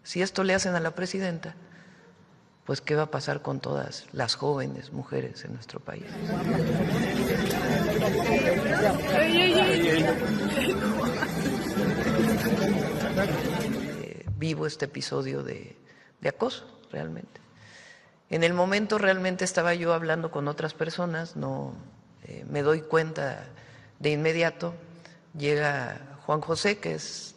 Si esto le hacen a la presidenta, pues ¿qué va a pasar con todas las jóvenes mujeres en nuestro país? Vivo este episodio de acoso, realmente. En el momento realmente estaba yo hablando con otras personas, no me doy cuenta de inmediato, llega Juan José, que es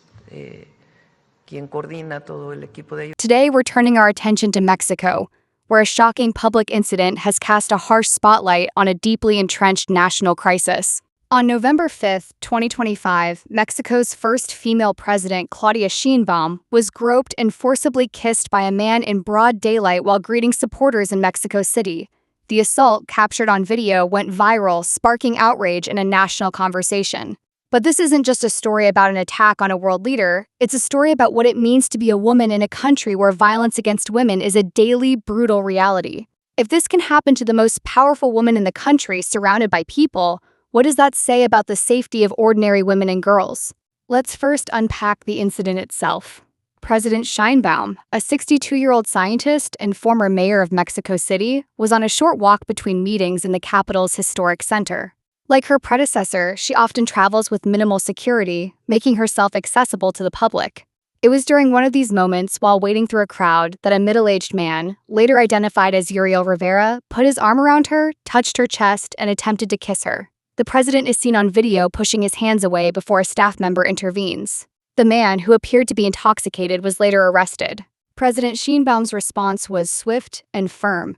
quien coordina todo el equipo de ayuda. Today we're turning our attention to Mexico, where a shocking public incident has cast a harsh spotlight on a deeply entrenched national crisis. On November 5, 2025, Mexico's first female president, Claudia Sheinbaum, was groped and forcibly kissed by a man in broad daylight while greeting supporters in Mexico City. The assault, captured on video, went viral, sparking outrage and a national conversation. But this isn't just a story about an attack on a world leader, it's a story about what it means to be a woman in a country where violence against women is a daily, brutal reality. If this can happen to the most powerful woman in the country surrounded by people, what does that say about the safety of ordinary women and girls? Let's first unpack the incident itself. President Sheinbaum, a 62-year-old scientist and former mayor of Mexico City, was on a short walk between meetings in the capital's historic center. Like her predecessor, she often travels with minimal security, making herself accessible to the public. It was during one of these moments, while wading through a crowd, that a middle-aged man, later identified as Uriel Rivera, put his arm around her, touched her chest, and attempted to kiss her. The president is seen on video pushing his hands away before a staff member intervenes. The man, who appeared to be intoxicated, was later arrested. President Sheinbaum's response was swift and firm.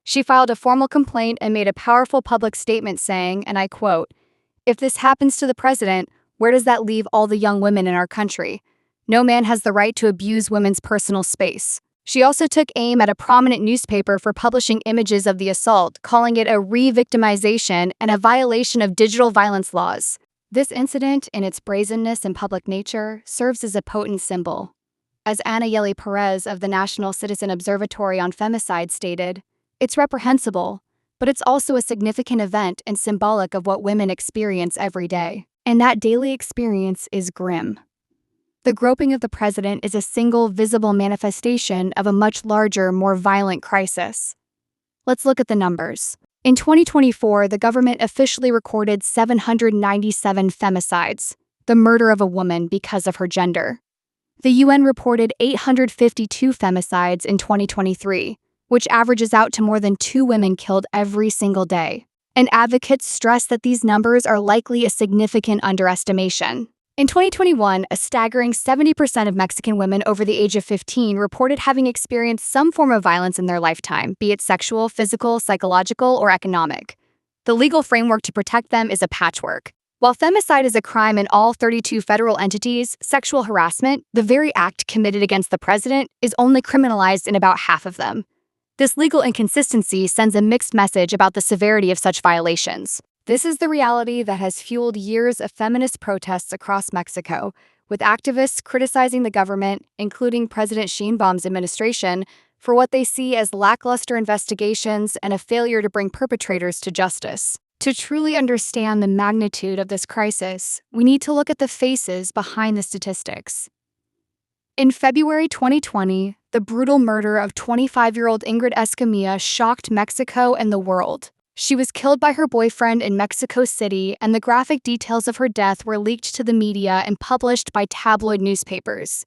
She filed a formal complaint and made a powerful public statement saying, and I quote, "If this happens to the president, where does that leave all the young women in our country? No man has the right to abuse women's personal space." She also took aim at a prominent newspaper for publishing images of the assault, calling it a re-victimization and a violation of digital violence laws. This incident, in its brazenness and public nature, serves as a potent symbol. As Ana Yeli Perez of the National Citizen Observatory on Femicide stated, "It's reprehensible, but it's also a significant event and symbolic of what women experience every day. And that daily experience is grim." The groping of the president is a single visible manifestation of a much larger, more violent crisis. Let's look at the numbers. In 2024, the government officially recorded 797 femicides, the murder of a woman because of her gender. The UN reported 852 femicides in 2023, which averages out to more than 2 women killed every single day. And advocates stress that these numbers are likely a significant underestimation. In 2021, a staggering 70% of Mexican women over the age of 15 reported having experienced some form of violence in their lifetime, be it sexual, physical, psychological, or economic. The legal framework to protect them is a patchwork. While femicide is a crime in all 32 federal entities, sexual harassment, the very act committed against the president, is only criminalized in about half of them. This legal inconsistency sends a mixed message about the severity of such violations. This is the reality that has fueled years of feminist protests across Mexico, with activists criticizing the government, including President Sheinbaum's administration, for what they see as lackluster investigations and a failure to bring perpetrators to justice. To truly understand the magnitude of this crisis, we need to look at the faces behind the statistics. In February 2020, the brutal murder of 25-year-old Ingrid Escamilla shocked Mexico and the world. She was killed by her boyfriend in Mexico City, and the graphic details of her death were leaked to the media and published by tabloid newspapers.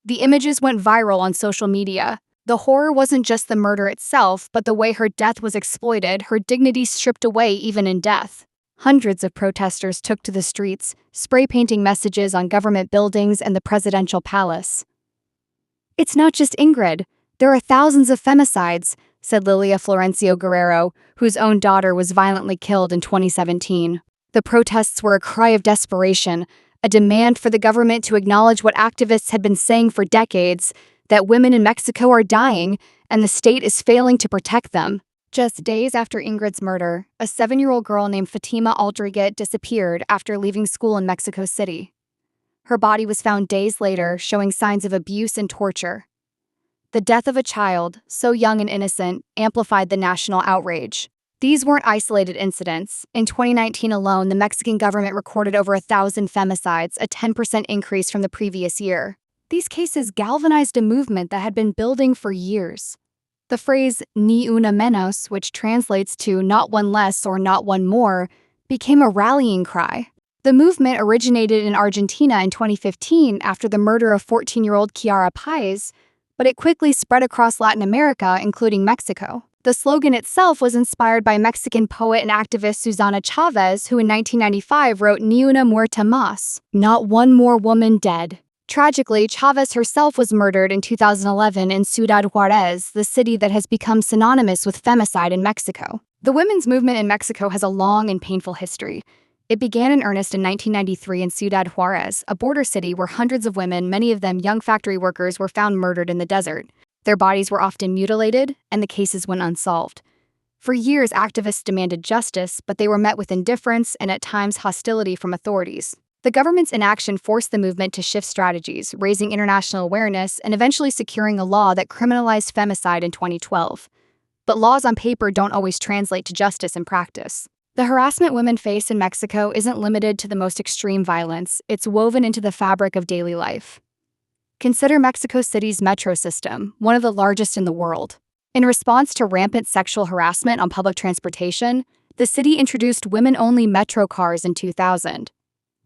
The images went viral on social media. The horror wasn't just the murder itself, but the way her death was exploited, her dignity stripped away even in death. Hundreds of protesters took to the streets, spray-painting messages on government buildings and the presidential palace. "It's not just Ingrid. There are thousands of femicides," said Lilia Florencio Guerrero, whose own daughter was violently killed in 2017. The protests were a cry of desperation, a demand for the government to acknowledge what activists had been saying for decades, that women in Mexico are dying and the state is failing to protect them. Just days after Ingrid's murder, a 7-year-old girl named Fatima Aldriguet disappeared after leaving school in Mexico City. Her body was found days later, showing signs of abuse and torture. The death of a child, so young and innocent, amplified the national outrage. These weren't isolated incidents. In 2019 alone, the Mexican government recorded over 1,000 femicides, a 10% increase from the previous year. These cases galvanized a movement that had been building for years. The phrase ni una menos, which translates to not one less or not one more, became a rallying cry. The movement originated in Argentina in 2015 after the murder of 14-year-old Chiara Páez, but it quickly spread across Latin America, including Mexico. The slogan itself was inspired by Mexican poet and activist Susana Chavez, who in 1995 wrote Ni una muerta más, not one more woman dead. Tragically, Chavez herself was murdered in 2011 in Ciudad Juárez, the city that has become synonymous with femicide in Mexico. The women's movement in Mexico has a long and painful history. It began in earnest in 1993 in Ciudad Juárez, a border city where hundreds of women, many of them young factory workers, were found murdered in the desert. Their bodies were often mutilated, and the cases went unsolved. For years, activists demanded justice, but they were met with indifference and at times hostility from authorities. The government's inaction forced the movement to shift strategies, raising international awareness and eventually securing a law that criminalized femicide in 2012. But laws on paper don't always translate to justice in practice. The harassment women face in Mexico isn't limited to the most extreme violence, it's woven into the fabric of daily life. Consider Mexico City's metro system, one of the largest in the world. In response to rampant sexual harassment on public transportation, the city introduced women-only metro cars in 2000.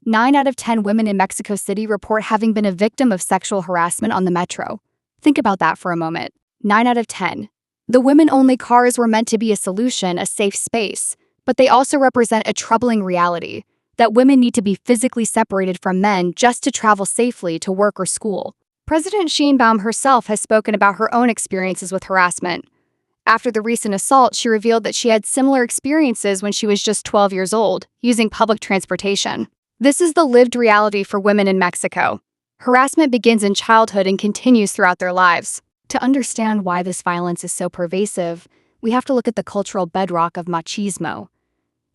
9 out of 10 women in Mexico City report having been a victim of sexual harassment on the metro. Think about that for a moment. 9 out of 10. The women-only cars were meant to be a solution, a safe space, but they also represent a troubling reality, that women need to be physically separated from men just to travel safely to work or school. President Sheinbaum herself has spoken about her own experiences with harassment. After the recent assault, she revealed that she had similar experiences when she was just 12 years old, using public transportation. This is the lived reality for women in Mexico. Harassment begins in childhood and continues throughout their lives. To understand why this violence is so pervasive, we have to look at the cultural bedrock of machismo.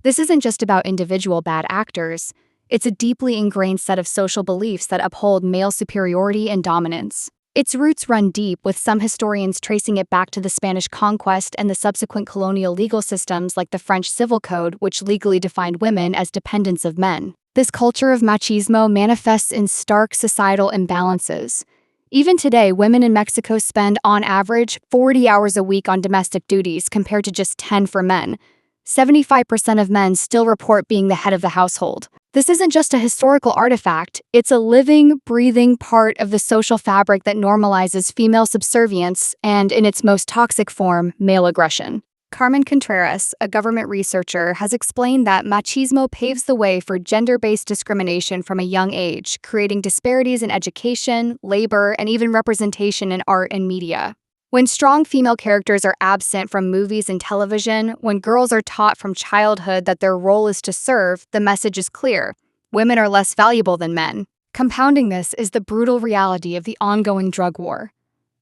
This isn't just about individual bad actors. It's a deeply ingrained set of social beliefs that uphold male superiority and dominance. Its roots run deep, with some historians tracing it back to the Spanish conquest and the subsequent colonial legal systems like the French Civil Code, which legally defined women as dependents of men. This culture of machismo manifests in stark societal imbalances. Even today, women in Mexico spend, on average, 40 hours a week on domestic duties compared to just 10 for men. 75% of men still report being the head of the household. This isn't just a historical artifact, it's a living, breathing part of the social fabric that normalizes female subservience and, in its most toxic form, male aggression. Carmen Contreras, a government researcher, has explained that machismo paves the way for gender-based discrimination from a young age, creating disparities in education, labor, and even representation in art and media. When strong female characters are absent from movies and television, when girls are taught from childhood that their role is to serve, the message is clear: women are less valuable than men. Compounding this is the brutal reality of the ongoing drug war.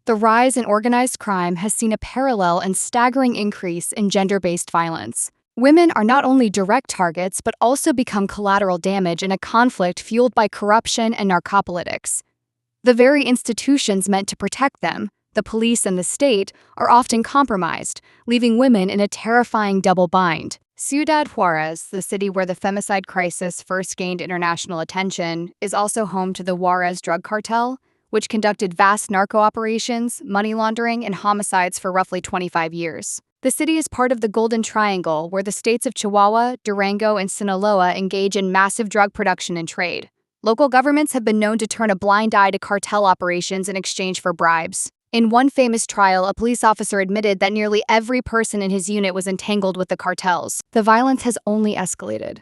The rise in organized crime has seen a parallel and staggering increase in gender-based violence. Women are not only direct targets, but also become collateral damage in a conflict fueled by corruption and narcopolitics. The very institutions meant to protect them, the police and the state, are often compromised, leaving women in a terrifying double bind. Ciudad Juárez, the city where the femicide crisis first gained international attention, is also home to the Juárez drug cartel, which conducted vast narco operations, money laundering, and homicides for roughly 25 years. The city is part of the Golden Triangle, where the states of Chihuahua, Durango, and Sinaloa engage in massive drug production and trade. Local governments have been known to turn a blind eye to cartel operations in exchange for bribes. In one famous trial, a police officer admitted that nearly every person in his unit was entangled with the cartels. The violence has only escalated.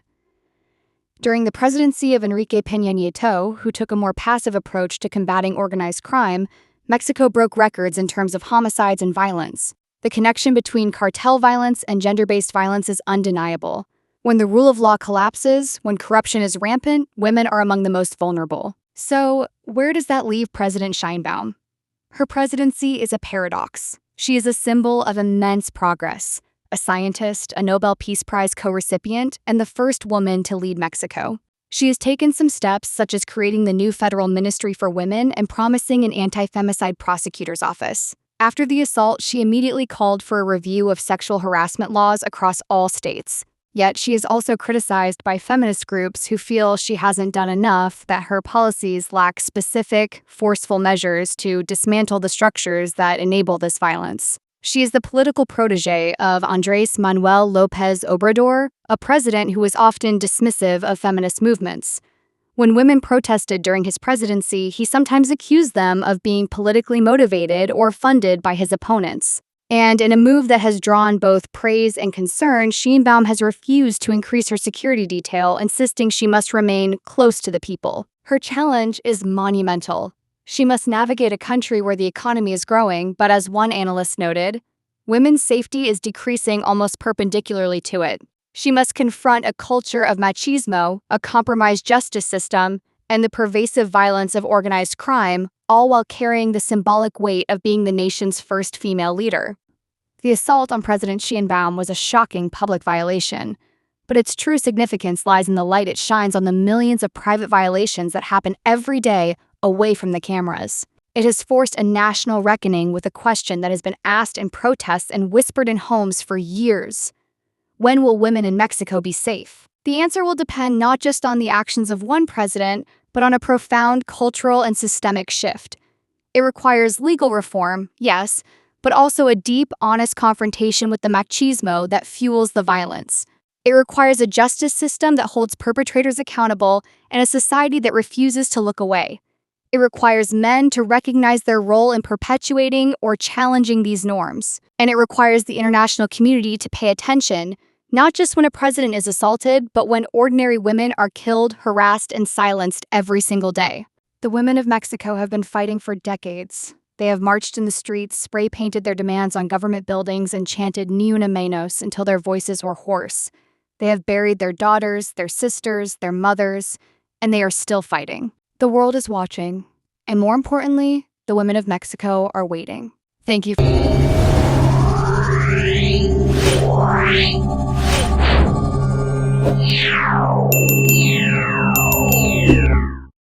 During the presidency of Enrique Peña Nieto, who took a more passive approach to combating organized crime, Mexico broke records in terms of homicides and violence. The connection between cartel violence and gender-based violence is undeniable. When the rule of law collapses, when corruption is rampant, women are among the most vulnerable. So, where does that leave President Sheinbaum? Her presidency is a paradox. She is a symbol of immense progress, a scientist, a Nobel Peace Prize co-recipient, and the first woman to lead Mexico. She has taken some steps, such as creating the new Federal Ministry for Women and promising an anti-femicide prosecutor's office. After the assault, she immediately called for a review of sexual harassment laws across all states. Yet she is also criticized by feminist groups who feel she hasn't done enough, that her policies lack specific, forceful measures to dismantle the structures that enable this violence. She is the political protege of Andrés Manuel López Obrador, a president who was often dismissive of feminist movements. When women protested during his presidency, he sometimes accused them of being politically motivated or funded by his opponents. And in a move that has drawn both praise and concern, Sheinbaum has refused to increase her security detail, insisting she must remain close to the people. Her challenge is monumental. She must navigate a country where the economy is growing, but as one analyst noted, women's safety is decreasing almost perpendicularly to it. She must confront a culture of machismo, a compromised justice system, and the pervasive violence of organized crime, all while carrying the symbolic weight of being the nation's first female leader. The assault on President Sheinbaum was a shocking public violation, but its true significance lies in the light it shines on the millions of private violations that happen every day away from the cameras. It has forced a national reckoning with a question that has been asked in protests and whispered in homes for years. When will women in Mexico be safe? The answer will depend not just on the actions of one president, but on a profound cultural and systemic shift. It requires legal reform, yes, but also a deep, honest confrontation with the machismo that fuels the violence. It requires a justice system that holds perpetrators accountable and a society that refuses to look away. It requires men to recognize their role in perpetuating or challenging these norms. And it requires the international community to pay attention, not just when a president is assaulted, but when ordinary women are killed, harassed, and silenced every single day. The women of Mexico have been fighting for decades. They have marched in the streets, spray-painted their demands on government buildings, and chanted "Ni una menos" until their voices were hoarse. They have buried their daughters, their sisters, their mothers, and they are still fighting. The world is watching, and more importantly, the women of Mexico are waiting. Thank you.